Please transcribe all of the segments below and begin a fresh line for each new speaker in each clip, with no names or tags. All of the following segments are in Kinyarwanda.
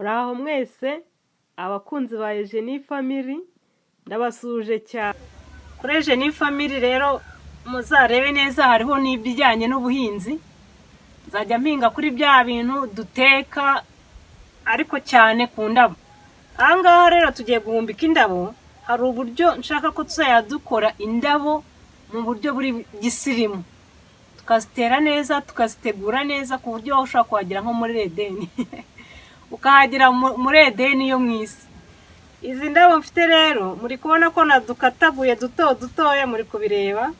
Muraho mwese abakunzi ba Eugenie Family ndabasuje cyane. Kuri Eugenie Family rero muzarebe neza, hariho n'ibijyanye n'ubuhinzi. Nzajya mpinga kuri bya bintu duteka ariko cyane ku ndabo. Aha ngaha rero tugiye guhumbika indabo. Hari uburyo nshaka ko tuzajya dukora indabo mu buryo buri gisirimu, tukazitera neza, tukazitegura neza ku buryo ushobora kuhagera nko muri Edeni ukahagira muri Edeni yo mu isi. Izi ndabo mfite rero muri kubona ko nadukataguye dutoya, muri kubireba.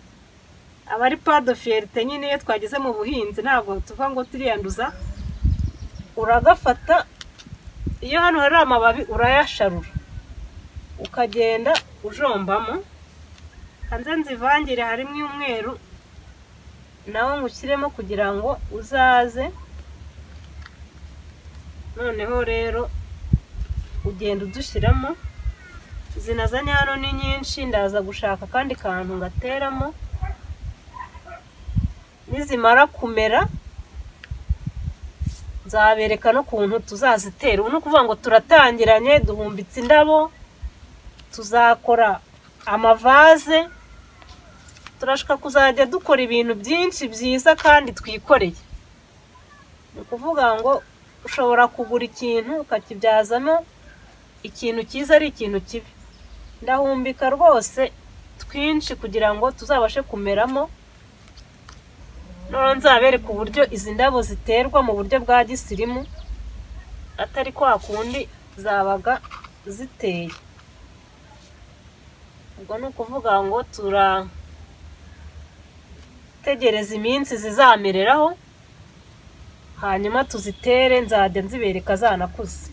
Abari pado fierté nyine iyo twageze mu buhinzi ntabwo tuvuga ngo turiyanduza. Uragafata, iyo hano hari amababi urayasharura ukagenda ujombamo. Hanze nzivangire harimo umweru nawo ngushyiremo kugira ngo uzaze. Noneho rero ugenda udushyiramo. Zinazanye hano ni nyinshi, ndaza gushaka kandi kantu ngateramo. Nizimara kumera nzabereka no kuntu tuzazitera. Ubu ni ukuvuga ngo turatangiranye, duhumbitse indabo, tuzakora amavaze, turashaka kuzajya dukora ibintu byinshi byiza kandi twikoreye. Ni ukuvuga ngo ushobora kugura ikintu ukakibyazamo ikintu cyiza ari ikintu kibi. Ndahumbika rwose twinshi kugira ngo tuzabashe kumeramo. None nzabereka uburyo izi ndabo ziterwa mu buryo bwa gisirimu, atari kwa kundi zabaga ziteye. Ubwo ni ukuvuga ngo turategereza iminsi zizamereraho, hanyuma tuzitere. Nzajya nzibereka zanakuze.